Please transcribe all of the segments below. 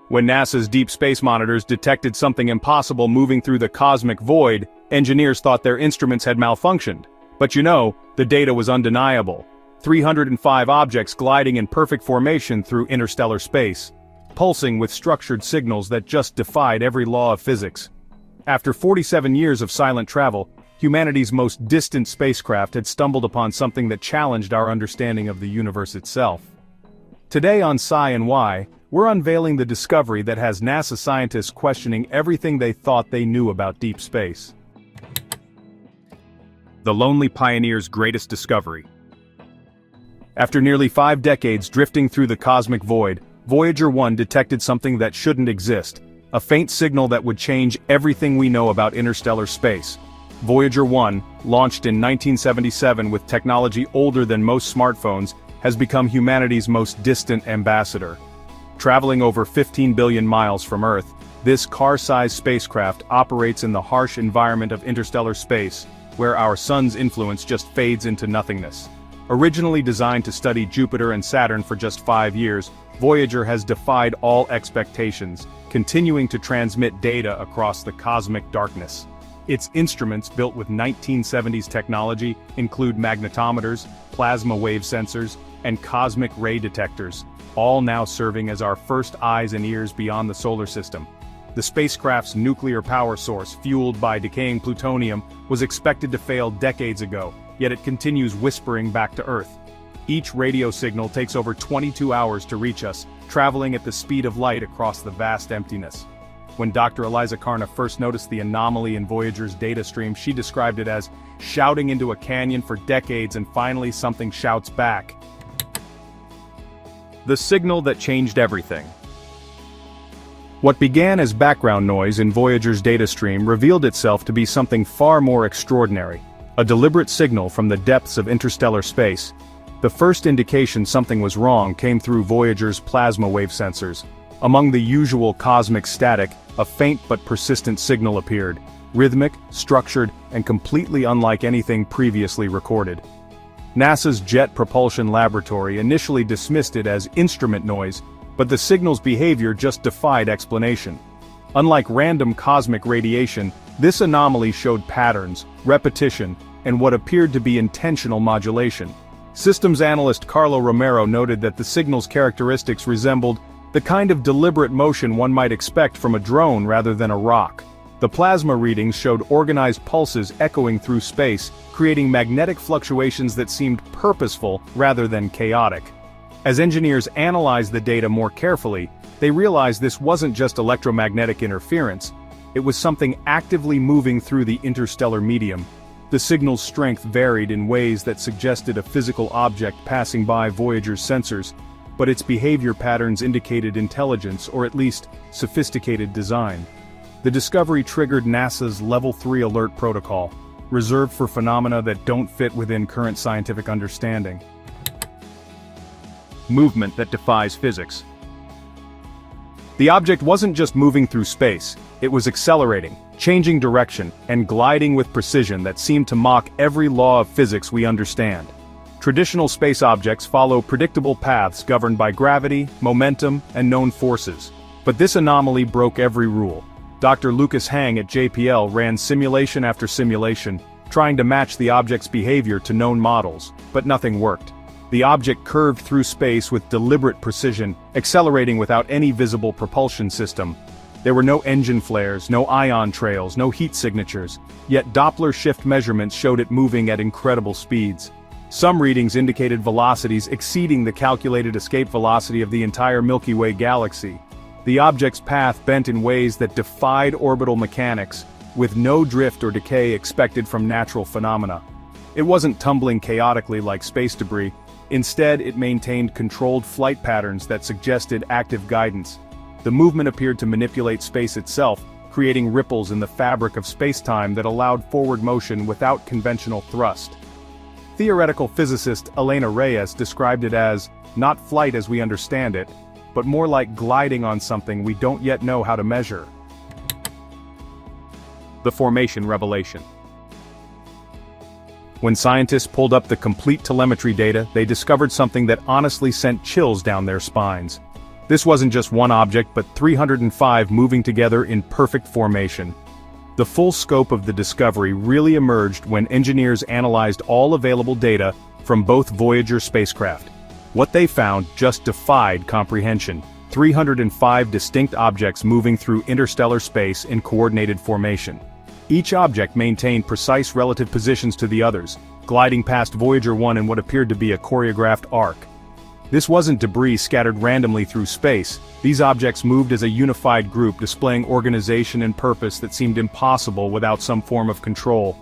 When NASA's deep space monitors detected something impossible moving through the cosmic void, engineers thought their instruments had malfunctioned. But the data was undeniable. 305 objects gliding in perfect formation through interstellar space, pulsing with structured signals that just defied every law of physics. After 47 years of silent travel, humanity's most distant spacecraft had stumbled upon something that challenged our understanding of the universe itself. Today on Sci and Why, we're unveiling the discovery that has NASA scientists questioning everything they thought they knew about deep space. The lonely pioneer's greatest discovery. After nearly 5 decades drifting through the cosmic void, Voyager 1 detected something that shouldn't exist, a faint signal that would change everything we know about interstellar space. Voyager 1, launched in 1977 with technology older than most smartphones, has become humanity's most distant ambassador. Traveling over 15 billion miles from Earth, this car-sized spacecraft operates in the harsh environment of interstellar space, where our sun's influence just fades into nothingness. Originally designed to study Jupiter and Saturn for just 5 years, Voyager has defied all expectations, continuing to transmit data across the cosmic darkness. Its instruments, built with 1970s technology, include magnetometers, plasma wave sensors, and cosmic ray detectors, all now serving as our first eyes and ears beyond the solar system. The spacecraft's nuclear power source, fueled by decaying plutonium, was expected to fail decades ago, yet it continues whispering back to Earth. Each radio signal takes over 22 hours to reach us, traveling at the speed of light across the vast emptiness. When Dr. Eliza Karna first noticed the anomaly in Voyager's data stream, she described it as shouting into a canyon for decades and finally something shouts back. The signal that changed everything. What began as background noise in Voyager's data stream revealed itself to be something far more extraordinary, a deliberate signal from the depths of interstellar space. The first indication something was wrong came through Voyager's plasma wave sensors. Among the usual cosmic static, a faint but persistent signal appeared, rhythmic, structured, and completely unlike anything previously recorded. NASA's Jet Propulsion Laboratory initially dismissed it as instrument noise, but the signal's behavior just defied explanation. Unlike random cosmic radiation, this anomaly showed patterns, repetition, and what appeared to be intentional modulation. Systems analyst Carlo Romero noted that the signal's characteristics resembled the kind of deliberate motion one might expect from a drone rather than a rock. The plasma readings showed organized pulses echoing through space, creating magnetic fluctuations that seemed purposeful rather than chaotic. As engineers analyzed the data more carefully, they realized this wasn't just electromagnetic interference. It was something actively moving through the interstellar medium. The signal's strength varied in ways that suggested a physical object passing by Voyager's sensors, but its behavior patterns indicated intelligence or at least sophisticated design. The discovery triggered NASA's Level 3 Alert Protocol, reserved for phenomena that don't fit within current scientific understanding. Movement that defies physics. The object wasn't just moving through space, it was accelerating, changing direction, and gliding with precision that seemed to mock every law of physics we understand. Traditional space objects follow predictable paths governed by gravity, momentum, and known forces. But this anomaly broke every rule. Dr. Lucas Hang at JPL ran simulation after simulation, trying to match the object's behavior to known models, but nothing worked. The object curved through space with deliberate precision, accelerating without any visible propulsion system. There were no engine flares, no ion trails, no heat signatures, yet Doppler shift measurements showed it moving at incredible speeds. Some readings indicated velocities exceeding the calculated escape velocity of the entire Milky Way galaxy. The object's path bent in ways that defied orbital mechanics, with no drift or decay expected from natural phenomena. It wasn't tumbling chaotically like space debris. Instead, it maintained controlled flight patterns that suggested active guidance. The movement appeared to manipulate space itself, creating ripples in the fabric of space-time that allowed forward motion without conventional thrust. Theoretical physicist Elena Reyes described it as, not flight as we understand it, but more like gliding on something we don't yet know how to measure. The formation revelation. When scientists pulled up the complete telemetry data, they discovered something that honestly sent chills down their spines. This wasn't just one object but 305 moving together in perfect formation. The full scope of the discovery really emerged when engineers analyzed all available data from both Voyager spacecraft. What they found just defied comprehension. 305 distinct objects moving through interstellar space in coordinated formation. Each object maintained precise relative positions to the others, gliding past Voyager 1 in what appeared to be a choreographed arc. This wasn't debris scattered randomly through space. These objects moved as a unified group, displaying organization and purpose that seemed impossible without some form of control.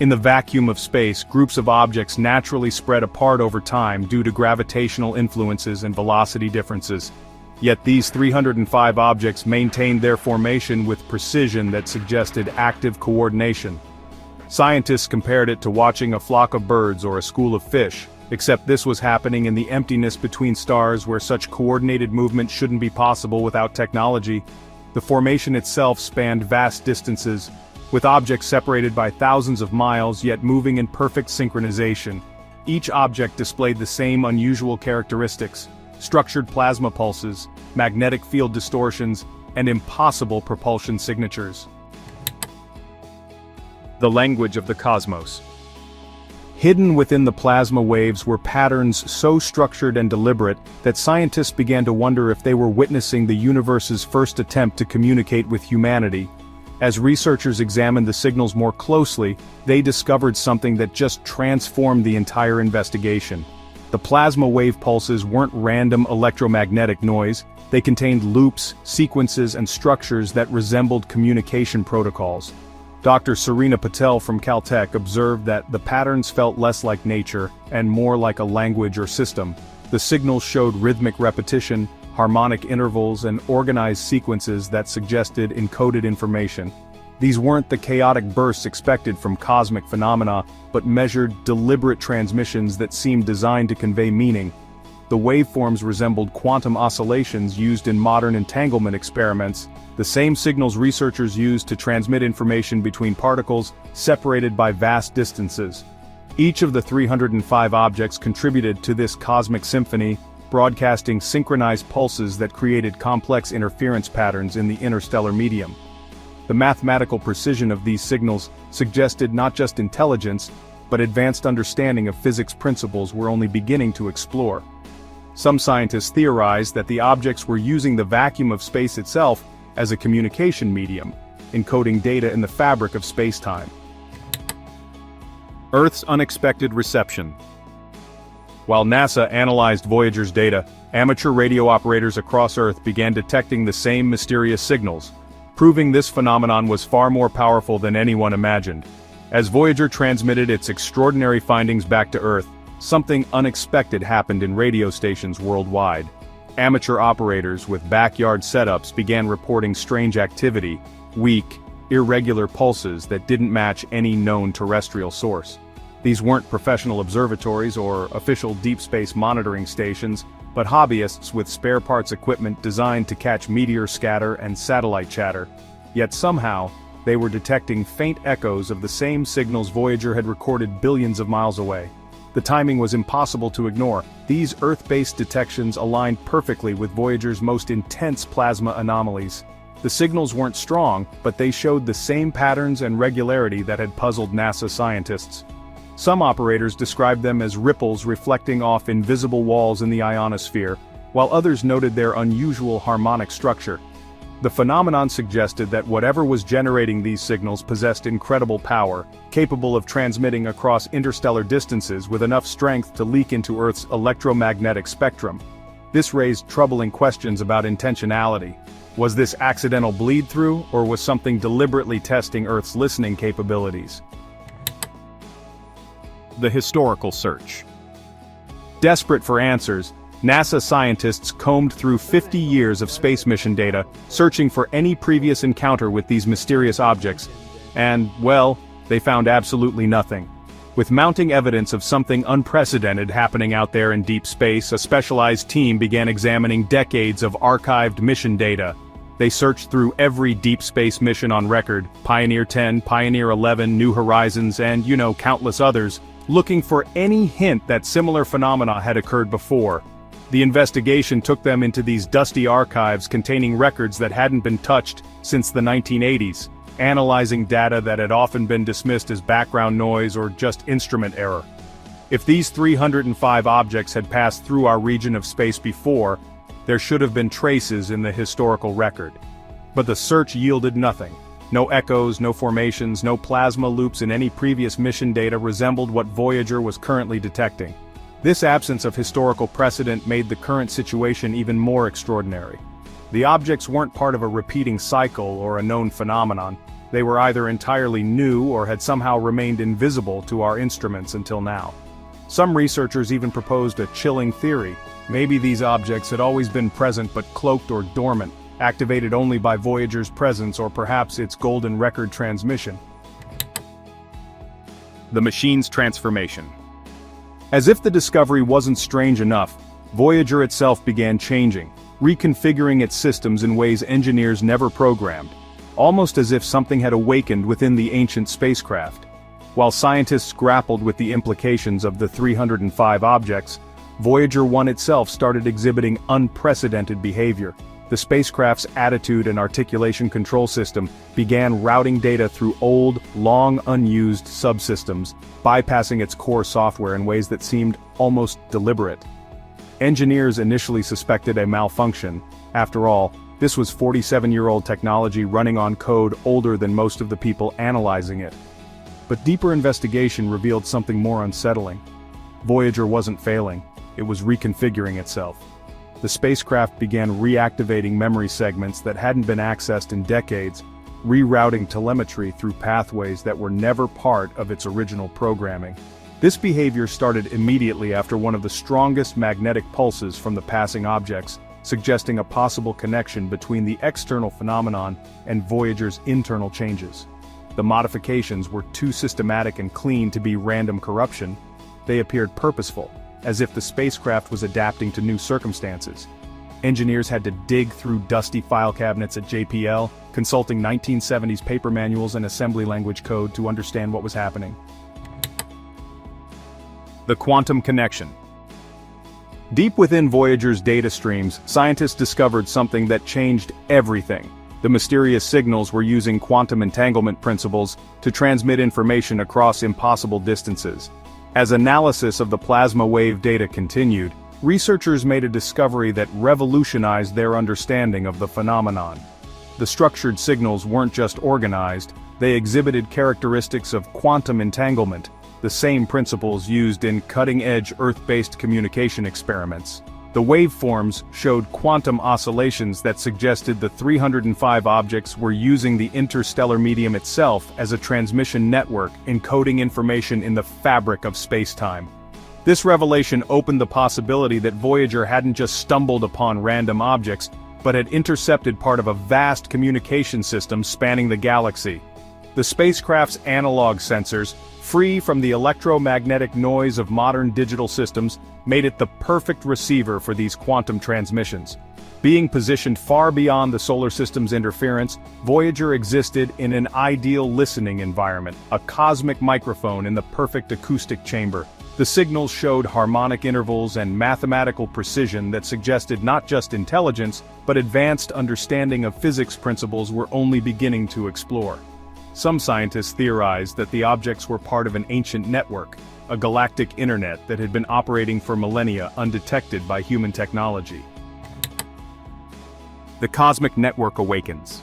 In the vacuum of space, groups of objects naturally spread apart over time due to gravitational influences and velocity differences. Yet these 305 objects maintained their formation with precision that suggested active coordination. Scientists compared it to watching a flock of birds or a school of fish, except this was happening in the emptiness between stars where such coordinated movement shouldn't be possible without technology. The formation itself spanned vast distances, with objects separated by thousands of miles yet moving in perfect synchronization. Each object displayed the same unusual characteristics: structured plasma pulses, magnetic field distortions, and impossible propulsion signatures. The language of the cosmos. Hidden within the plasma waves were patterns so structured and deliberate that scientists began to wonder if they were witnessing the universe's first attempt to communicate with humanity. As researchers examined the signals more closely, they discovered something that just transformed the entire investigation. The plasma wave pulses weren't random electromagnetic noise, they contained loops, sequences, and structures that resembled communication protocols. Dr. Serena Patel from Caltech observed that the patterns felt less like nature and more like a language or system. The signals showed rhythmic repetition, harmonic intervals, and organized sequences that suggested encoded information. These weren't the chaotic bursts expected from cosmic phenomena, but measured, deliberate transmissions that seemed designed to convey meaning. The waveforms resembled quantum oscillations used in modern entanglement experiments, the same signals researchers use to transmit information between particles separated by vast distances. Each of the 305 objects contributed to this cosmic symphony, broadcasting synchronized pulses that created complex interference patterns in the interstellar medium. The mathematical precision of these signals suggested not just intelligence, but advanced understanding of physics principles we're only beginning to explore. Some scientists theorized that the objects were using the vacuum of space itself as a communication medium, encoding data in the fabric of space-time. Earth's unexpected reception. While NASA analyzed Voyager's data, amateur radio operators across Earth began detecting the same mysterious signals, proving this phenomenon was far more powerful than anyone imagined. As Voyager transmitted its extraordinary findings back to Earth, something unexpected happened in radio stations worldwide. Amateur operators with backyard setups began reporting strange activity, weak, irregular pulses that didn't match any known terrestrial source. These weren't professional observatories or official deep space monitoring stations, but hobbyists with spare parts equipment designed to catch meteor scatter and satellite chatter. Yet somehow, they were detecting faint echoes of the same signals Voyager had recorded billions of miles away. The timing was impossible to ignore. These Earth-based detections aligned perfectly with Voyager's most intense plasma anomalies. The signals weren't strong, but they showed the same patterns and regularity that had puzzled NASA scientists. Some operators described them as ripples reflecting off invisible walls in the ionosphere, while others noted their unusual harmonic structure. The phenomenon suggested that whatever was generating these signals possessed incredible power, capable of transmitting across interstellar distances with enough strength to leak into Earth's electromagnetic spectrum. This raised troubling questions about intentionality. Was this accidental bleed-through, or was something deliberately testing Earth's listening capabilities? The historical search. Desperate for answers, NASA scientists combed through 50 years of space mission data, searching for any previous encounter with these mysterious objects, and, well, they found absolutely nothing. With mounting evidence of something unprecedented happening out there in deep space, a specialized team began examining decades of archived mission data. They searched through every deep space mission on record, Pioneer 10, Pioneer 11, New Horizons, and, countless others, looking for any hint that similar phenomena had occurred before. The investigation took them into these dusty archives containing records that hadn't been touched since the 1980s, analyzing data that had often been dismissed as background noise or just instrument error. If these 305 objects had passed through our region of space before, there should have been traces in the historical record. But the search yielded nothing. No echoes, no formations, no plasma loops in any previous mission data resembled what Voyager was currently detecting. This absence of historical precedent made the current situation even more extraordinary. The objects weren't part of a repeating cycle or a known phenomenon. They were either entirely new or had somehow remained invisible to our instruments until now. Some researchers even proposed a chilling theory. Maybe these objects had always been present but cloaked or dormant, activated only by Voyager's presence or perhaps its golden record transmission. The machine's transformation. As if the discovery wasn't strange enough, Voyager itself began changing, reconfiguring its systems in ways engineers never programmed, almost as if something had awakened within the ancient spacecraft. While scientists grappled with the implications of the 305 objects, Voyager 1 itself started exhibiting unprecedented behavior. The spacecraft's attitude and articulation control system began routing data through old, long-unused subsystems, bypassing its core software in ways that seemed almost deliberate. Engineers initially suspected a malfunction. After all, this was 47-year-old technology running on code older than most of the people analyzing it. But deeper investigation revealed something more unsettling. Voyager wasn't failing, it was reconfiguring itself. The spacecraft began reactivating memory segments that hadn't been accessed in decades, rerouting telemetry through pathways that were never part of its original programming. This behavior started immediately after one of the strongest magnetic pulses from the passing objects, suggesting a possible connection between the external phenomenon and Voyager's internal changes. The modifications were too systematic and clean to be random corruption. They appeared purposeful, as if the spacecraft was adapting to new circumstances. Engineers had to dig through dusty file cabinets at JPL, consulting 1970s paper manuals and assembly language code to understand what was happening. The quantum connection. Deep within Voyager's data streams, scientists discovered something that changed everything. The mysterious signals were using quantum entanglement principles to transmit information across impossible distances. As analysis of the plasma wave data continued, researchers made a discovery that revolutionized their understanding of the phenomenon. The structured signals weren't just organized, they exhibited characteristics of quantum entanglement, the same principles used in cutting-edge Earth-based communication experiments. The waveforms showed quantum oscillations that suggested the 305 objects were using the interstellar medium itself as a transmission network, encoding information in the fabric of space-time. This revelation opened the possibility that Voyager hadn't just stumbled upon random objects, but had intercepted part of a vast communication system spanning the galaxy. The spacecraft's analog sensors, free from the electromagnetic noise of modern digital systems, made it the perfect receiver for these quantum transmissions. Being positioned far beyond the solar system's interference, Voyager existed in an ideal listening environment, a cosmic microphone in the perfect acoustic chamber. The signals showed harmonic intervals and mathematical precision that suggested not just intelligence, but advanced understanding of physics principles we're only beginning to explore. Some scientists theorized that the objects were part of an ancient network, a galactic internet that had been operating for millennia undetected by human technology. The cosmic network awakens.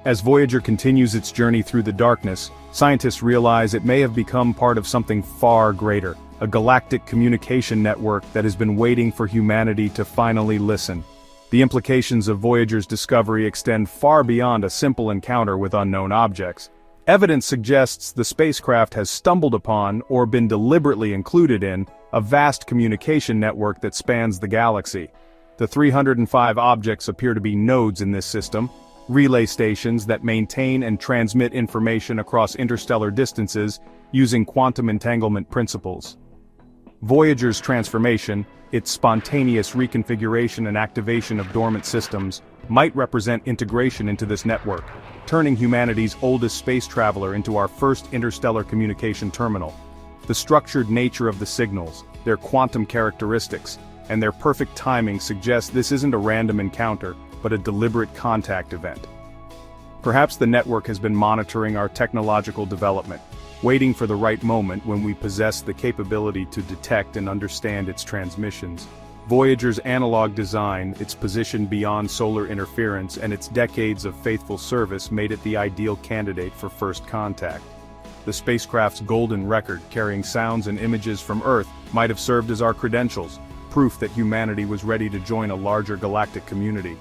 As Voyager continues its journey through the darkness, scientists realize it may have become part of something far greater, a galactic communication network that has been waiting for humanity to finally listen. The implications of Voyager's discovery extend far beyond a simple encounter with unknown objects. Evidence suggests the spacecraft has stumbled upon, or been deliberately included in, a vast communication network that spans the galaxy. The 305 objects appear to be nodes in this system, relay stations that maintain and transmit information across interstellar distances using quantum entanglement principles. Voyager's transformation, its spontaneous reconfiguration and activation of dormant systems, might represent integration into this network, turning humanity's oldest space traveler into our first interstellar communication terminal. The structured nature of the signals, their quantum characteristics, and their perfect timing suggests this isn't a random encounter, but a deliberate contact event. Perhaps the network has been monitoring our technological development, waiting for the right moment when we possess the capability to detect and understand its transmissions. Voyager's analog design, its position beyond solar interference, and its decades of faithful service made it the ideal candidate for first contact. The spacecraft's golden record, carrying sounds and images from Earth, might have served as our credentials, proof that humanity was ready to join a larger galactic community.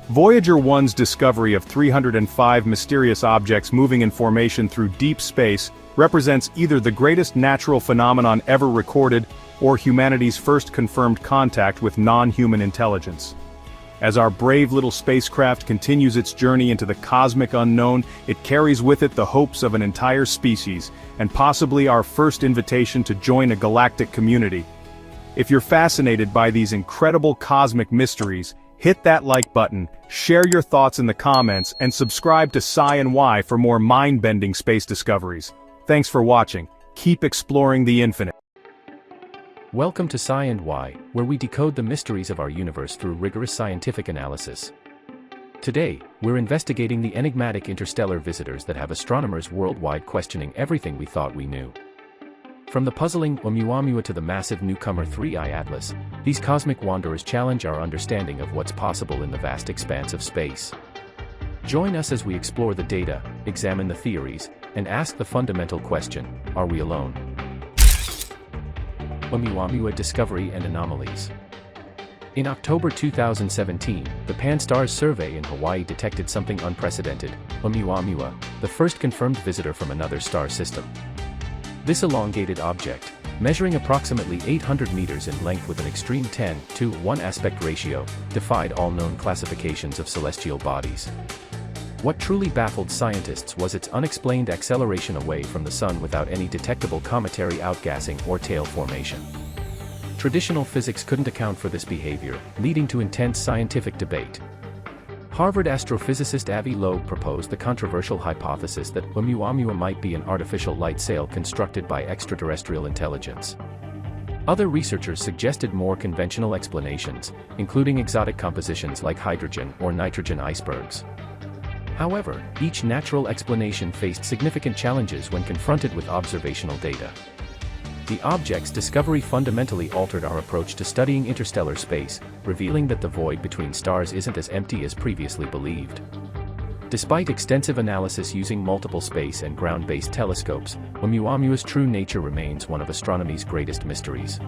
Voyager 1's discovery of 305 mysterious objects moving in formation through deep space represents either the greatest natural phenomenon ever recorded or humanity's first confirmed contact with non-human intelligence. As our brave little spacecraft continues its journey into the cosmic unknown, it carries with it the hopes of an entire species, and possibly our first invitation to join a galactic community. If you're fascinated by these incredible cosmic mysteries, hit that like button, share your thoughts in the comments, and subscribe to Sci and Y for more mind-bending space discoveries. Thanks for watching. Keep exploring the infinite. Welcome to Sci and Y, where we decode the mysteries of our universe through rigorous scientific analysis. Today, we're investigating the enigmatic interstellar visitors that have astronomers worldwide questioning everything we thought we knew. From the puzzling Oumuamua to the massive newcomer 3I Atlas, these cosmic wanderers challenge our understanding of what's possible in the vast expanse of space. Join us as we explore the data, examine the theories, and ask the fundamental question, are we alone? Oumuamua discovery and anomalies. In October 2017, the Pan-STARRS survey in Hawaii detected something unprecedented, Oumuamua, the first confirmed visitor from another star system. This elongated object, measuring approximately 800 meters in length with an extreme 10:1 aspect ratio, defied all known classifications of celestial bodies. What truly baffled scientists was its unexplained acceleration away from the Sun without any detectable cometary outgassing or tail formation. Traditional physics couldn't account for this behavior, leading to intense scientific debate. Harvard astrophysicist Avi Loeb proposed the controversial hypothesis that Oumuamua might be an artificial light sail constructed by extraterrestrial intelligence. Other researchers suggested more conventional explanations, including exotic compositions like hydrogen or nitrogen icebergs. However, each natural explanation faced significant challenges when confronted with observational data. The object's discovery fundamentally altered our approach to studying interstellar space, revealing that the void between stars isn't as empty as previously believed. Despite extensive analysis using multiple space and ground-based telescopes, Oumuamua's true nature remains one of astronomy's greatest mysteries.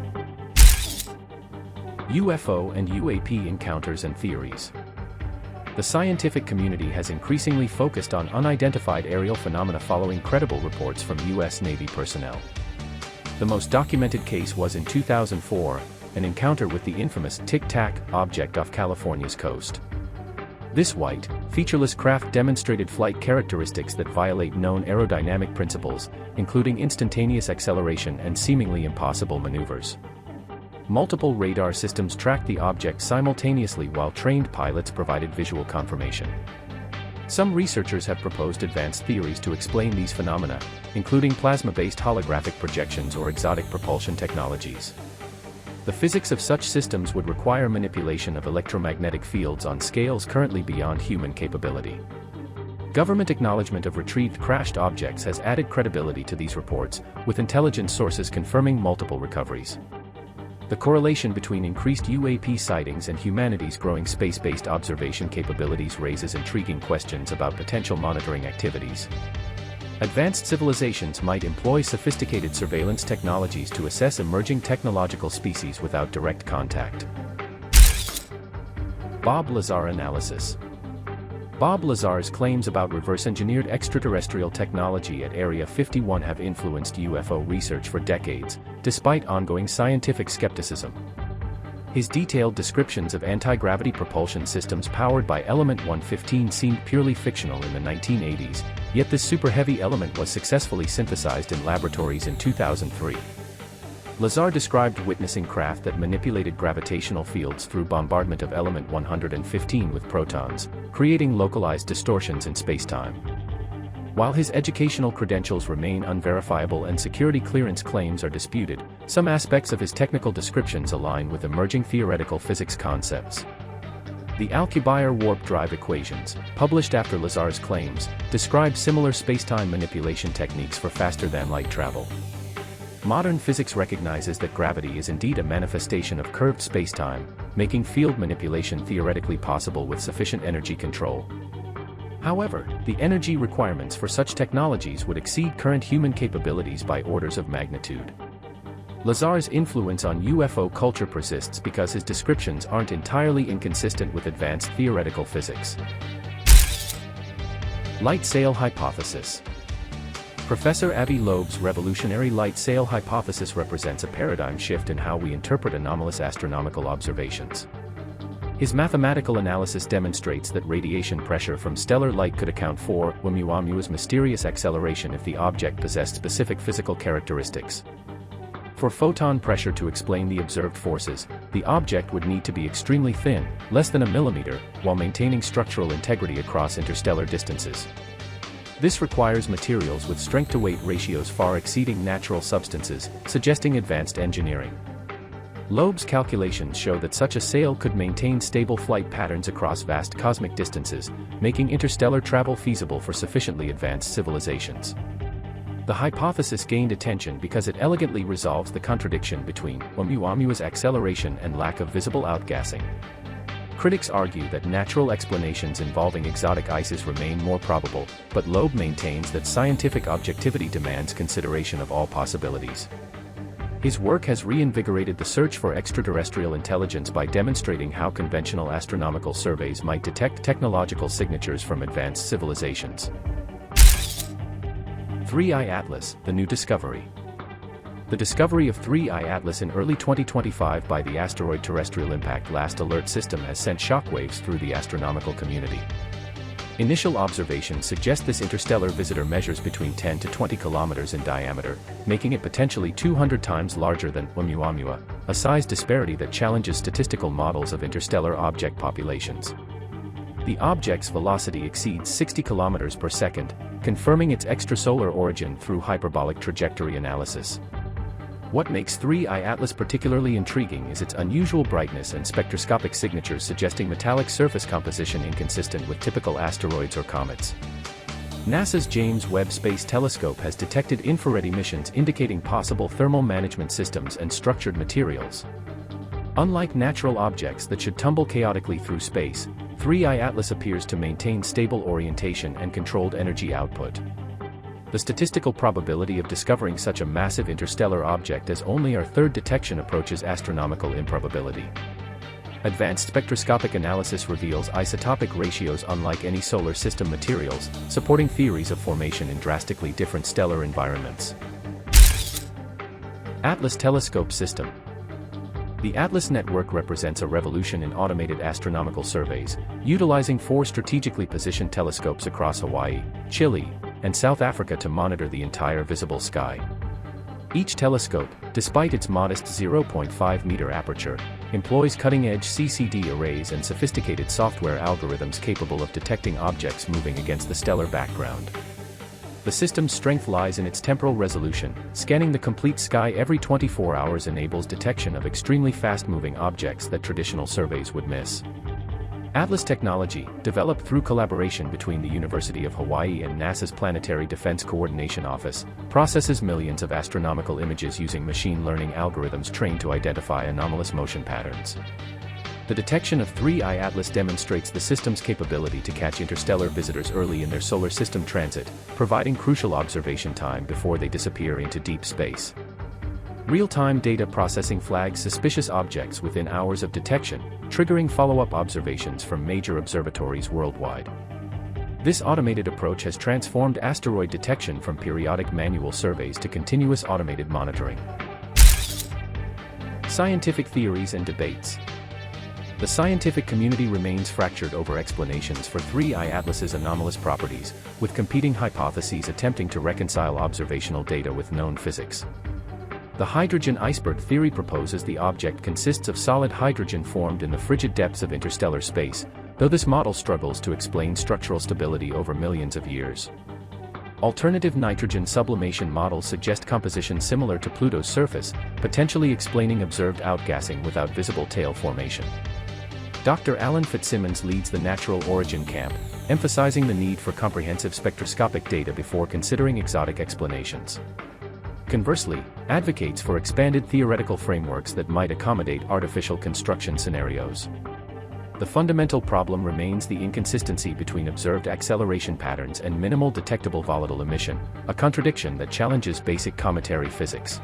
UFO and UAP encounters and theories. The scientific community has increasingly focused on unidentified aerial phenomena following credible reports from U.S. Navy personnel. The most documented case was in 2004, an encounter with the infamous Tic Tac object off California's coast. This white, featureless craft demonstrated flight characteristics that violate known aerodynamic principles, including instantaneous acceleration and seemingly impossible maneuvers. Multiple radar systems tracked the object simultaneously while trained pilots provided visual confirmation. Some researchers have proposed advanced theories to explain these phenomena, including plasma-based holographic projections or exotic propulsion technologies. The physics of such systems would require manipulation of electromagnetic fields on scales currently beyond human capability. Government acknowledgement of retrieved crashed objects has added credibility to these reports, with intelligence sources confirming multiple recoveries. The correlation between increased UAP sightings and humanity's growing space-based observation capabilities raises intriguing questions about potential monitoring activities. Advanced civilizations might employ sophisticated surveillance technologies to assess emerging technological species without direct contact. Bob Lazar analysis. Bob Lazar's claims about reverse-engineered extraterrestrial technology at Area 51 have influenced UFO research for decades, despite ongoing scientific skepticism. His detailed descriptions of anti-gravity propulsion systems powered by element 115 seemed purely fictional in the 1980s, yet this super-heavy element was successfully synthesized in laboratories in 2003. Lazar described witnessing craft that manipulated gravitational fields through bombardment of element 115 with protons, creating localized distortions in spacetime. While his educational credentials remain unverifiable and security clearance claims are disputed, some aspects of his technical descriptions align with emerging theoretical physics concepts. The Alcubierre warp drive equations, published after Lazar's claims, describe similar spacetime manipulation techniques for faster-than-light travel. Modern physics recognizes that gravity is indeed a manifestation of curved spacetime, making field manipulation theoretically possible with sufficient energy control. However, the energy requirements for such technologies would exceed current human capabilities by orders of magnitude. Lazar's influence on UFO culture persists because his descriptions aren't entirely inconsistent with advanced theoretical physics. Light sail hypothesis. Professor Avi Loeb's revolutionary light sail hypothesis represents a paradigm shift in how we interpret anomalous astronomical observations. His mathematical analysis demonstrates that radiation pressure from stellar light could account for Oumuamua's mysterious acceleration if the object possessed specific physical characteristics. For photon pressure to explain the observed forces, the object would need to be extremely thin, less than a millimeter, while maintaining structural integrity across interstellar distances. This requires materials with strength-to-weight ratios far exceeding natural substances, suggesting advanced engineering. Loeb's calculations show that such a sail could maintain stable flight patterns across vast cosmic distances, making interstellar travel feasible for sufficiently advanced civilizations. The hypothesis gained attention because it elegantly resolves the contradiction between Oumuamua's acceleration and lack of visible outgassing. Critics argue that natural explanations involving exotic ices remain more probable, but Loeb maintains that scientific objectivity demands consideration of all possibilities. His work has reinvigorated the search for extraterrestrial intelligence by demonstrating how conventional astronomical surveys might detect technological signatures from advanced civilizations. 3I Atlas, the new discovery. The discovery of 3I Atlas in early 2025 by the Asteroid Terrestrial Impact Last Alert System has sent shockwaves through the astronomical community. Initial observations suggest this interstellar visitor measures between 10 to 20 kilometers in diameter, making it potentially 200 times larger than Oumuamua, a size disparity that challenges statistical models of interstellar object populations. The object's velocity exceeds 60 kilometers per second, confirming its extrasolar origin through hyperbolic trajectory analysis. What makes 3I Atlas particularly intriguing is its unusual brightness and spectroscopic signatures suggesting metallic surface composition inconsistent with typical asteroids or comets. NASA's James Webb Space Telescope has detected infrared emissions indicating possible thermal management systems and structured materials. Unlike natural objects that should tumble chaotically through space, 3I Atlas appears to maintain stable orientation and controlled energy output. The statistical probability of discovering such a massive interstellar object as only our third detection approaches astronomical improbability. Advanced spectroscopic analysis reveals isotopic ratios unlike any solar system materials, supporting theories of formation in drastically different stellar environments. Atlas Telescope System. The Atlas network represents a revolution in automated astronomical surveys, utilizing 4 strategically positioned telescopes across Hawaii, Chile, and South Africa to monitor the entire visible sky. Each telescope, despite its modest 0.5-meter aperture, employs cutting-edge CCD arrays and sophisticated software algorithms capable of detecting objects moving against the stellar background. The system's strength lies in its temporal resolution. Scanning the complete sky every 24 hours enables detection of extremely fast-moving objects that traditional surveys would miss. Atlas technology, developed through collaboration between the University of Hawaii and NASA's Planetary Defense Coordination Office, processes millions of astronomical images using machine learning algorithms trained to identify anomalous motion patterns. The detection of 3I Atlas demonstrates the system's capability to catch interstellar visitors early in their solar system transit, providing crucial observation time before they disappear into deep space. Real-time data processing flags suspicious objects within hours of detection, triggering follow-up observations from major observatories worldwide. This automated approach has transformed asteroid detection from periodic manual surveys to continuous automated monitoring. Scientific theories and debates. The scientific community remains fractured over explanations for 3I Atlas's anomalous properties, with competing hypotheses attempting to reconcile observational data with known physics. The hydrogen iceberg theory proposes the object consists of solid hydrogen formed in the frigid depths of interstellar space, though this model struggles to explain structural stability over millions of years. Alternative nitrogen sublimation models suggest composition similar to Pluto's surface, potentially explaining observed outgassing without visible tail formation. Dr. Alan Fitzsimmons leads the natural origin camp, emphasizing the need for comprehensive spectroscopic data before considering exotic explanations. Conversely, advocates for expanded theoretical frameworks that might accommodate artificial construction scenarios. The fundamental problem remains the inconsistency between observed acceleration patterns and minimal detectable volatile emission, a contradiction that challenges basic cometary physics.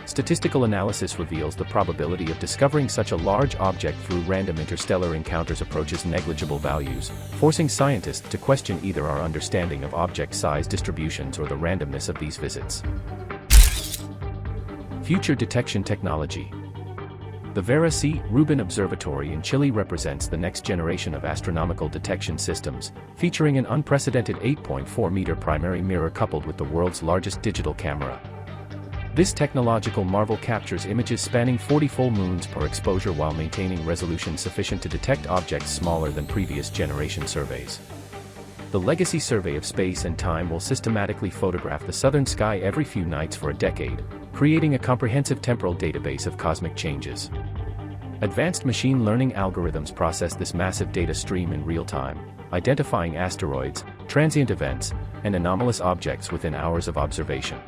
Statistical analysis reveals the probability of discovering such a large object through random interstellar encounters approaches negligible values, forcing scientists to question either our understanding of object size distributions or the randomness of these visits. Future detection technology. The Vera C. Rubin Observatory in Chile represents the next generation of astronomical detection systems, featuring an unprecedented 8.4-meter primary mirror coupled with the world's largest digital camera. This technological marvel captures images spanning 40 full moons per exposure while maintaining resolution sufficient to detect objects smaller than previous generation surveys. The Legacy Survey of Space and Time will systematically photograph the southern sky every few nights for a decade, creating a comprehensive temporal database of cosmic changes. Advanced machine learning algorithms process this massive data stream in real time, identifying asteroids, transient events, and anomalous objects within hours of observation.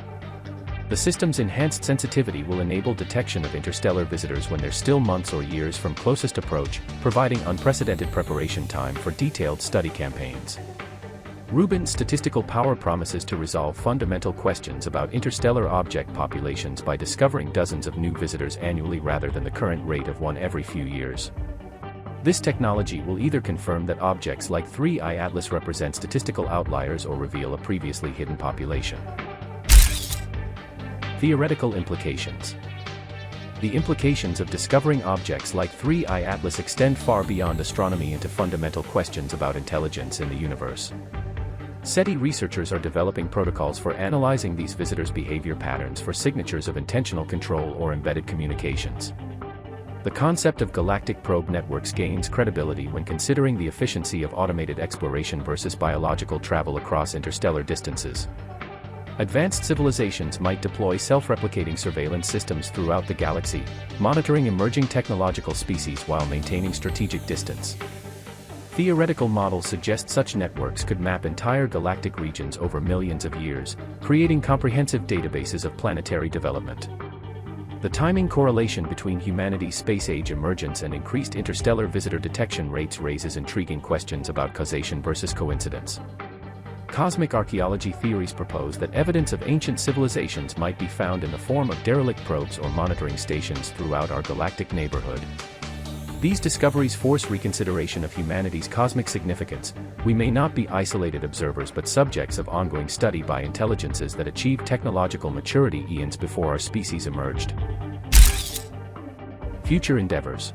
The system's enhanced sensitivity will enable detection of interstellar visitors when they're still months or years from closest approach, providing unprecedented preparation time for detailed study campaigns. Rubin's statistical power promises to resolve fundamental questions about interstellar object populations by discovering dozens of new visitors annually rather than the current rate of one every few years. This technology will either confirm that objects like 3I Atlas represent statistical outliers or reveal a previously hidden population. Theoretical implications. The implications of discovering objects like 3I Atlas extend far beyond astronomy into fundamental questions about intelligence in the universe. SETI researchers are developing protocols for analyzing these visitors' behavior patterns for signatures of intentional control or embedded communications. The concept of galactic probe networks gains credibility when considering the efficiency of automated exploration versus biological travel across interstellar distances. Advanced civilizations might deploy self-replicating surveillance systems throughout the galaxy, monitoring emerging technological species while maintaining strategic distance. Theoretical models suggest such networks could map entire galactic regions over millions of years, creating comprehensive databases of planetary development. The timing correlation between humanity's space-age emergence and increased interstellar visitor detection rates raises intriguing questions about causation versus coincidence. Cosmic archaeology theories propose that evidence of ancient civilizations might be found in the form of derelict probes or monitoring stations throughout our galactic neighborhood. These discoveries force reconsideration of humanity's cosmic significance. We may not be isolated observers but subjects of ongoing study by intelligences that achieved technological maturity eons before our species emerged. Future endeavors.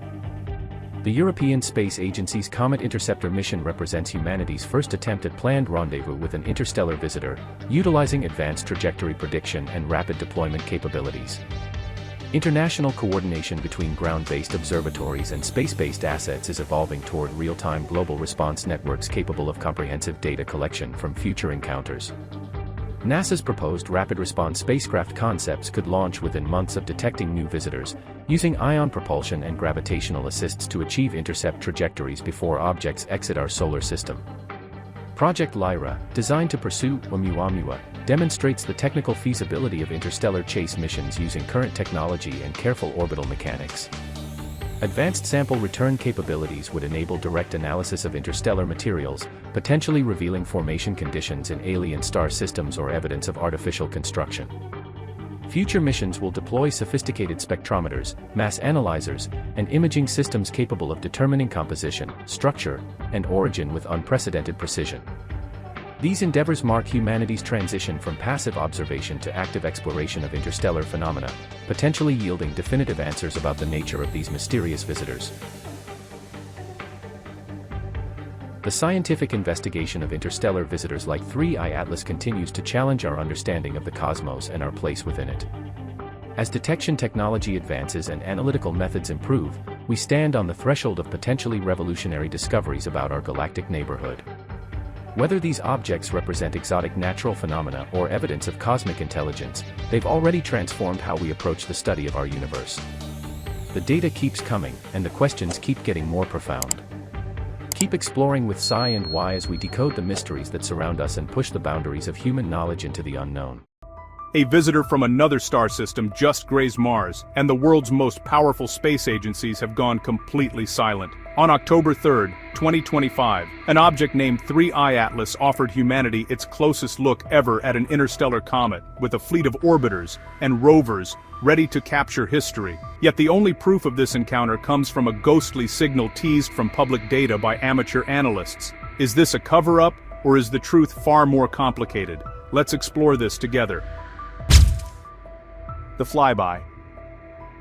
The European Space Agency's Comet Interceptor mission represents humanity's first attempt at planned rendezvous with an interstellar visitor, utilizing advanced trajectory prediction and rapid deployment capabilities. International coordination between ground-based observatories and space-based assets is evolving toward real-time global response networks capable of comprehensive data collection from future encounters. NASA's proposed rapid response spacecraft concepts could launch within months of detecting new visitors, using ion propulsion and gravitational assists to achieve intercept trajectories before objects exit our solar system. Project Lyra, designed to pursue Oumuamua, demonstrates the technical feasibility of interstellar chase missions using current technology and careful orbital mechanics. Advanced sample return capabilities would enable direct analysis of interstellar materials, potentially revealing formation conditions in alien star systems or evidence of artificial construction. Future missions will deploy sophisticated spectrometers, mass analyzers, and imaging systems capable of determining composition, structure, and origin with unprecedented precision. These endeavors mark humanity's transition from passive observation to active exploration of interstellar phenomena, potentially yielding definitive answers about the nature of these mysterious visitors. The scientific investigation of interstellar visitors like 3I Atlas continues to challenge our understanding of the cosmos and our place within it. As detection technology advances and analytical methods improve, we stand on the threshold of potentially revolutionary discoveries about our galactic neighborhood. Whether these objects represent exotic natural phenomena or evidence of cosmic intelligence, they've already transformed how we approach the study of our universe. The data keeps coming, and the questions keep getting more profound. Keep exploring with Psi and Y as we decode the mysteries that surround us and push the boundaries of human knowledge into the unknown. A visitor from another star system just grazed Mars, and the world's most powerful space agencies have gone completely silent. On October 3, 2025, an object named 3I Atlas offered humanity its closest look ever at an interstellar comet, with a fleet of orbiters and rovers ready to capture history. Yet the only proof of this encounter comes from a ghostly signal teased from public data by amateur analysts. Is this a cover-up, or is the truth far more complicated? Let's explore this together. The flyby.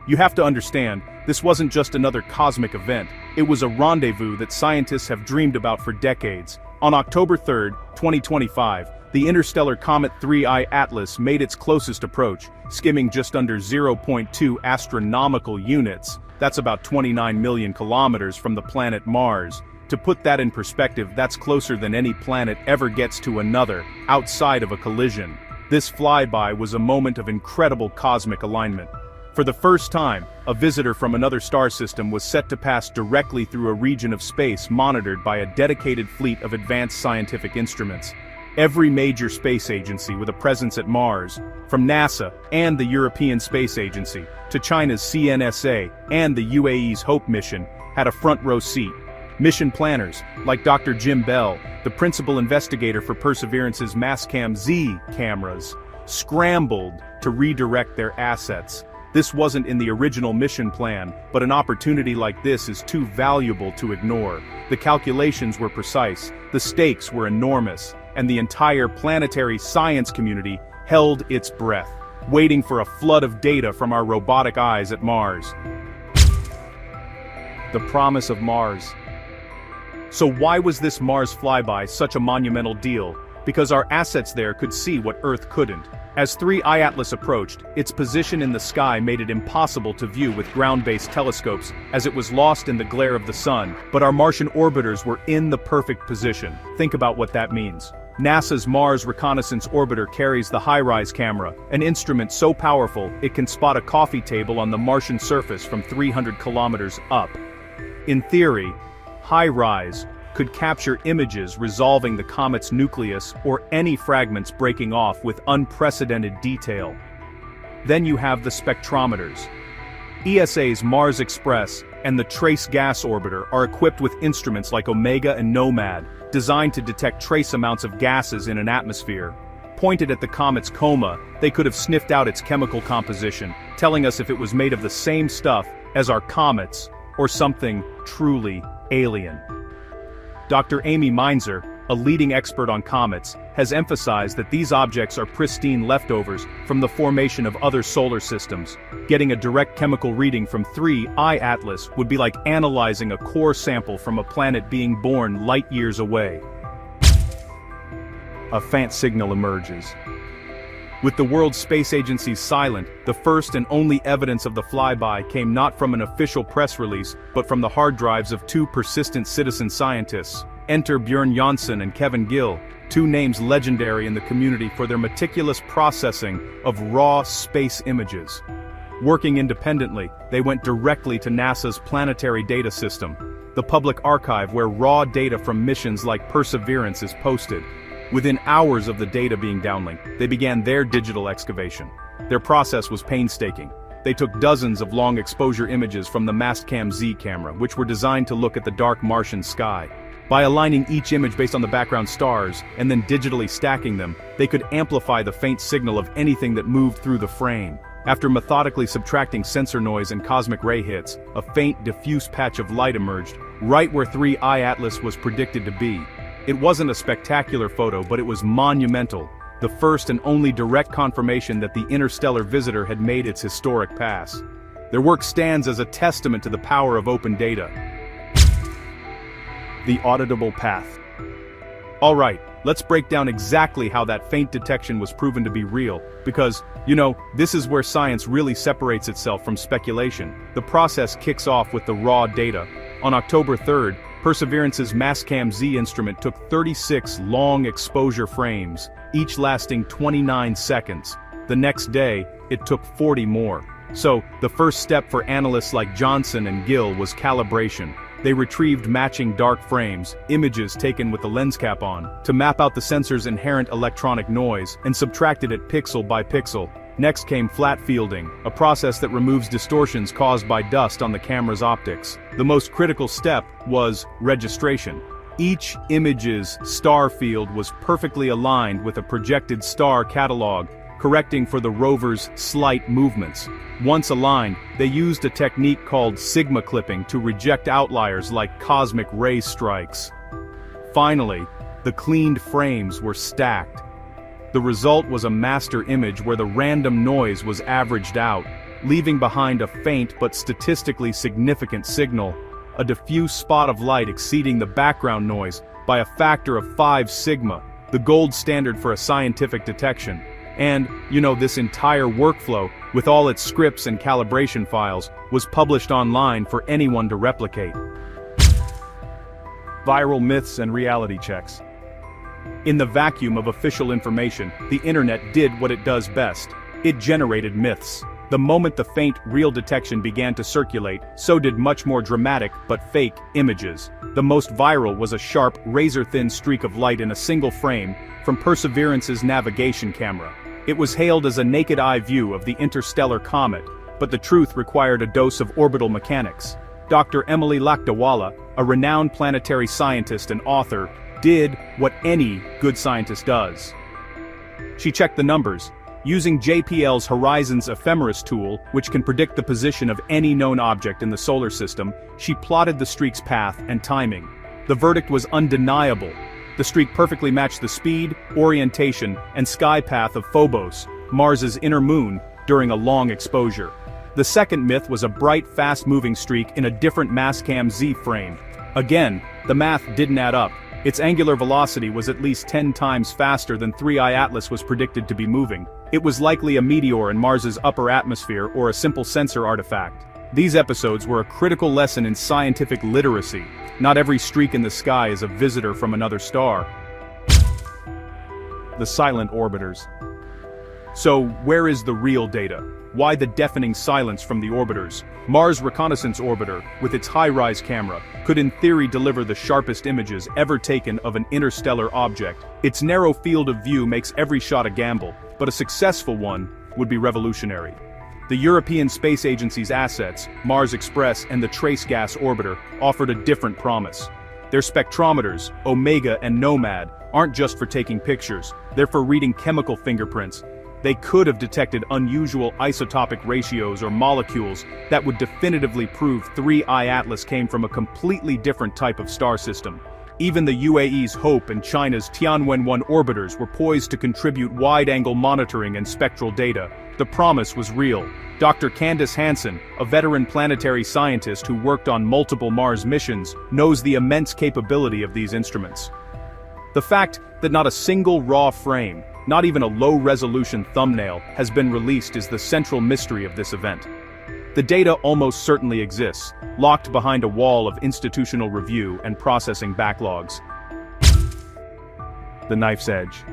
You have to understand, this wasn't just another cosmic event, it was a rendezvous that scientists have dreamed about for decades. On October 3, 2025, the interstellar comet 3I Atlas made its closest approach, skimming just under 0.2 astronomical units. That's about 29 million kilometers from the planet Mars. To put that in perspective, that's closer than any planet ever gets to another, outside of a collision. This flyby was a moment of incredible cosmic alignment. For the first time, a visitor from another star system was set to pass directly through a region of space monitored by a dedicated fleet of advanced scientific instruments. Every major space agency with a presence at Mars, from NASA and the European Space Agency, to China's CNSA and the UAE's HOPE mission, had a front-row seat. Mission planners, like Dr. Jim Bell, the principal investigator for Perseverance's Mastcam-Z cameras, scrambled to redirect their assets. This wasn't in the original mission plan, but an opportunity like this is too valuable to ignore. The calculations were precise, the stakes were enormous, and the entire planetary science community held its breath, waiting for a flood of data from our robotic eyes at Mars. The promise of Mars. So why was this Mars flyby such a monumental deal? Because our assets there could see what Earth couldn't. As 3I Atlas approached, its position in the sky made it impossible to view with ground-based telescopes, as it was lost in the glare of the sun, but our Martian orbiters were in the perfect position. Think about what that means. NASA's Mars Reconnaissance Orbiter carries the HiRISE camera, an instrument so powerful it can spot a coffee table on the Martian surface from 300 kilometers up. In theory, HiRISE could capture images resolving the comet's nucleus or any fragments breaking off with unprecedented detail. Then you have the spectrometers. ESA's Mars Express and the Trace Gas Orbiter are equipped with instruments like Omega and Nomad, designed to detect trace amounts of gases in an atmosphere. Pointed at the comet's coma, they could have sniffed out its chemical composition, telling us if it was made of the same stuff as our comets, or something truly alien. Dr. Amy Mainzer, a leading expert on comets, has emphasized that these objects are pristine leftovers from the formation of other solar systems. Getting a direct chemical reading from 3I Atlas would be like analyzing a core sample from a planet being born light years away. A faint signal emerges. With the world's space agencies silent, the first and only evidence of the flyby came not from an official press release, but from the hard drives of two persistent citizen scientists. Enter Bjorn Janssen and Kevin Gill, two names legendary in the community for their meticulous processing of raw space images. Working independently, they went directly to NASA's Planetary Data System, the public archive where raw data from missions like Perseverance is posted. Within hours of the data being downlinked, they began their digital excavation. Their process was painstaking. They took dozens of long-exposure images from the Mastcam-Z camera, which were designed to look at the dark Martian sky. By aligning each image based on the background stars, and then digitally stacking them, they could amplify the faint signal of anything that moved through the frame. After methodically subtracting sensor noise and cosmic ray hits, a faint, diffuse patch of light emerged, right where 3I Atlas was predicted to be. It wasn't a spectacular photo, but it was monumental, the first and only direct confirmation that the interstellar visitor had made its historic pass. Their work stands as a testament to the power of open data. The auditable path. Alright, let's break down exactly how that faint detection was proven to be real, because, this is where science really separates itself from speculation. The process kicks off with the raw data. On October 3rd, Perseverance's Mastcam-Z instrument took 36 long exposure frames, each lasting 29 seconds. The next day, it took 40 more. So, the first step for analysts like Johnson and Gill was calibration. They retrieved matching dark frames, images taken with the lens cap on, to map out the sensor's inherent electronic noise, and subtracted it pixel by pixel. Next came flat fielding, a process that removes distortions caused by dust on the camera's optics. The most critical step was registration. Each image's star field was perfectly aligned with a projected star catalog, correcting for the rover's slight movements. Once aligned, they used a technique called sigma clipping to reject outliers like cosmic ray strikes. Finally, the cleaned frames were stacked. The result was a master image where the random noise was averaged out, leaving behind a faint but statistically significant signal, a diffuse spot of light exceeding the background noise by a factor of 5 sigma, the gold standard for a scientific detection. And, this entire workflow, with all its scripts and calibration files, was published online for anyone to replicate. Viral myths and reality checks. In the vacuum of official information, the internet did what it does best. It generated myths. The moment the faint, real detection began to circulate, so did much more dramatic, but fake, images. The most viral was a sharp, razor-thin streak of light in a single frame, from Perseverance's navigation camera. It was hailed as a naked-eye view of the Interstellar comet, but the truth required a dose of orbital mechanics. Dr. Emily Lakdawala, a renowned planetary scientist and author, did what any good scientist does. She checked the numbers. Using JPL's Horizons Ephemeris tool, which can predict the position of any known object in the solar system, she plotted the streak's path and timing. The verdict was undeniable. The streak perfectly matched the speed, orientation, and sky path of Phobos, Mars's inner moon, during a long exposure. The second myth was a bright, fast-moving streak in a different Mastcam-Z frame. Again, the math didn't add up. Its angular velocity was at least 10 times faster than 3I Atlas was predicted to be moving. It was likely a meteor in Mars's upper atmosphere or a simple sensor artifact. These episodes were a critical lesson in scientific literacy. Not every streak in the sky is a visitor from another star. The silent orbiters. So, where is the real data? Why the deafening silence from the orbiters? Mars Reconnaissance Orbiter, with its high-rise camera, could in theory deliver the sharpest images ever taken of an interstellar object. Its narrow field of view makes every shot a gamble, but a successful one would be revolutionary. The European Space Agency's assets, Mars Express and the Trace Gas Orbiter, offered a different promise. Their spectrometers, Omega and Nomad, aren't just for taking pictures, they're for reading chemical fingerprints. They could have detected unusual isotopic ratios or molecules that would definitively prove 3I Atlas came from a completely different type of star system. Even the UAE's HOPE and China's Tianwen-1 orbiters were poised to contribute wide-angle monitoring and spectral data. The promise was real. Dr. Candace Hansen, a veteran planetary scientist who worked on multiple Mars missions, knows the immense capability of these instruments. The fact that not a single raw frame, not even a low-resolution thumbnail, has been released is the central mystery of this event. The data almost certainly exists, locked behind a wall of institutional review and processing backlogs. The knife's edge.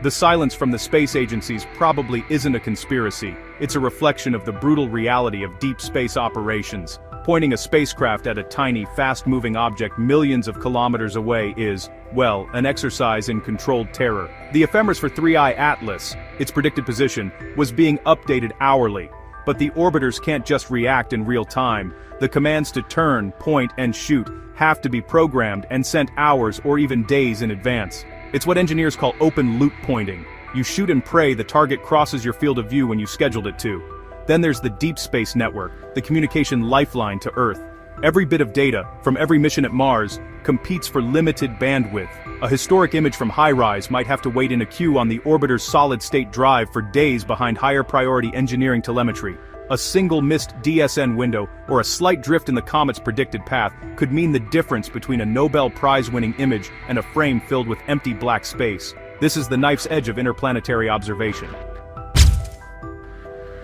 The silence from the space agencies probably isn't a conspiracy, it's a reflection of the brutal reality of deep space operations. Pointing a spacecraft at a tiny, fast-moving object millions of kilometers away is, well, an exercise in controlled terror. The ephemeris for 3I Atlas, its predicted position, was being updated hourly. But the orbiters can't just react in real time. The commands to turn, point, and shoot have to be programmed and sent hours or even days in advance. It's what engineers call open-loop pointing. You shoot and pray the target crosses your field of view when you scheduled it to. Then there's the deep space network, the communication lifeline to Earth. Every bit of data, from every mission at Mars, competes for limited bandwidth. A historic image from high-rise might have to wait in a queue on the orbiter's solid-state drive for days behind higher-priority engineering telemetry. A single missed DSN window, or a slight drift in the comet's predicted path, could mean the difference between a Nobel Prize-winning image and a frame filled with empty black space. This is the knife's edge of interplanetary observation.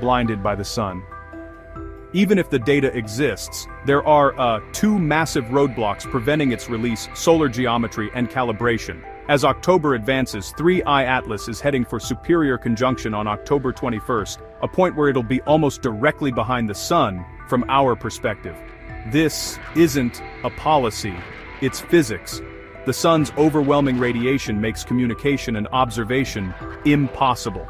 Blinded by the sun. Even if the data exists, there are two massive roadblocks preventing its release: solar geometry and calibration. As October advances, 3I Atlas is heading for superior conjunction on October 21st, a point where it'll be almost directly behind the Sun from our perspective. This isn't a policy, it's physics. The Sun's overwhelming radiation makes communication and observation impossible.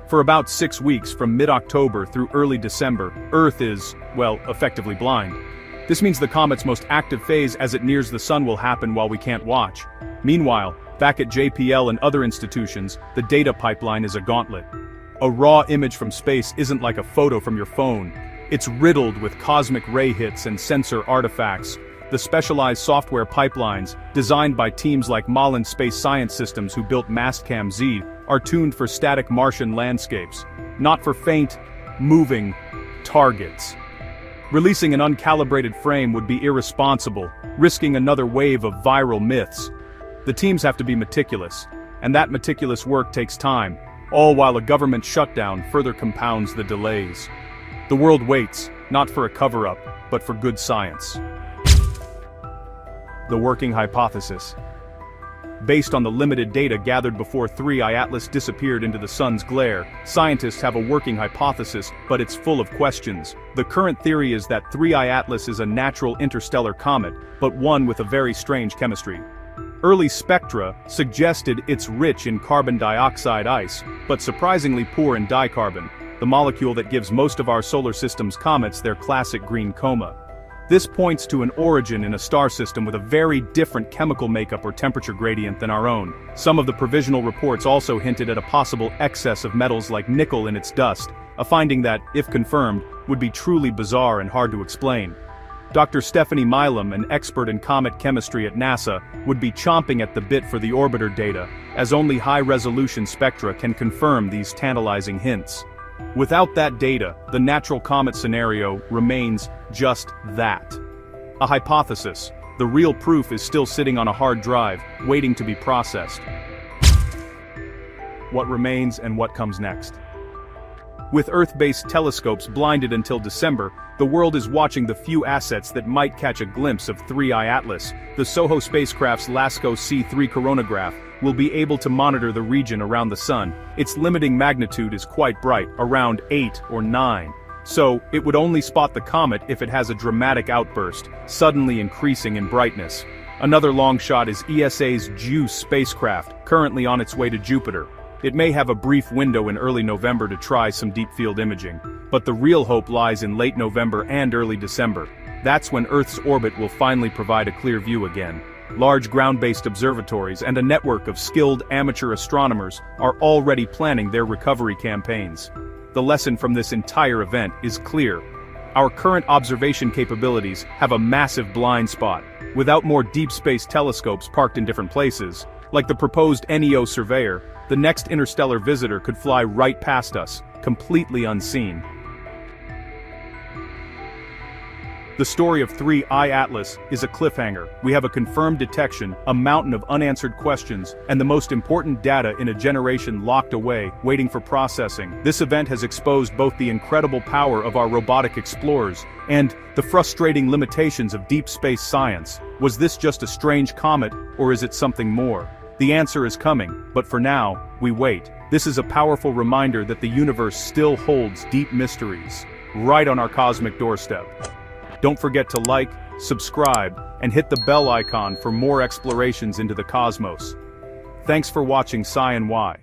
For about 6 weeks from mid-October through early December, Earth is, well, effectively blind. This means the comet's most active phase as it nears the Sun will happen while we can't watch. Meanwhile, back at JPL and other institutions, the data pipeline is a gauntlet. A raw image from space isn't like a photo from your phone. It's riddled with cosmic ray hits and sensor artifacts. The specialized software pipelines, designed by teams like Malin Space Science Systems who built Mastcam-Z, are tuned for static Martian landscapes, not for faint, moving targets. Releasing an uncalibrated frame would be irresponsible, risking another wave of viral myths. The teams have to be meticulous, and that meticulous work takes time, all while a government shutdown further compounds the delays. The world waits, not for a cover-up, but for good science. The working hypothesis. Based on the limited data gathered before 3I Atlas disappeared into the Sun's glare, scientists have a working hypothesis, but it's full of questions. The current theory is that 3I Atlas is a natural interstellar comet, but one with a very strange chemistry. Early spectra suggested it's rich in carbon dioxide ice, but surprisingly poor in dicarbon, the molecule that gives most of our solar system's comets their classic green coma. This points to an origin in a star system with a very different chemical makeup or temperature gradient than our own. Some of the provisional reports also hinted at a possible excess of metals like nickel in its dust, a finding that, if confirmed, would be truly bizarre and hard to explain. Dr. Stephanie Milam, an expert in comet chemistry at NASA, would be chomping at the bit for the orbiter data, as only high-resolution spectra can confirm these tantalizing hints. Without that data, the natural comet scenario remains just that. A hypothesis. The real proof is still sitting on a hard drive, waiting to be processed. What remains and what comes next? With Earth-based telescopes blinded until December, the world is watching the few assets that might catch a glimpse of 3I Atlas. The SOHO spacecraft's LASCO C3 coronagraph will be able to monitor the region around the Sun. Its limiting magnitude is quite bright, around 8 or 9. So, it would only spot the comet if it has a dramatic outburst, suddenly increasing in brightness. Another long shot is ESA's JUICE spacecraft, currently on its way to Jupiter. It may have a brief window in early November to try some deep-field imaging, but the real hope lies in late November and early December. That's when Earth's orbit will finally provide a clear view again. Large ground-based observatories and a network of skilled amateur astronomers are already planning their recovery campaigns. The lesson from this entire event is clear. Our current observation capabilities have a massive blind spot. Without more deep space telescopes parked in different places, like the proposed NEO surveyor, the next interstellar visitor could fly right past us, completely unseen. The story of 3I Atlas is a cliffhanger. We have a confirmed detection, a mountain of unanswered questions, and the most important data in a generation locked away, waiting for processing. This event has exposed both the incredible power of our robotic explorers and the frustrating limitations of deep space science. Was this just a strange comet, or is it something more? The answer is coming, but for now, we wait. This is a powerful reminder that the universe still holds deep mysteries, right on our cosmic doorstep. Don't forget to like, subscribe, and hit the bell icon for more explorations into the cosmos. Thanks for watching Sci and Why.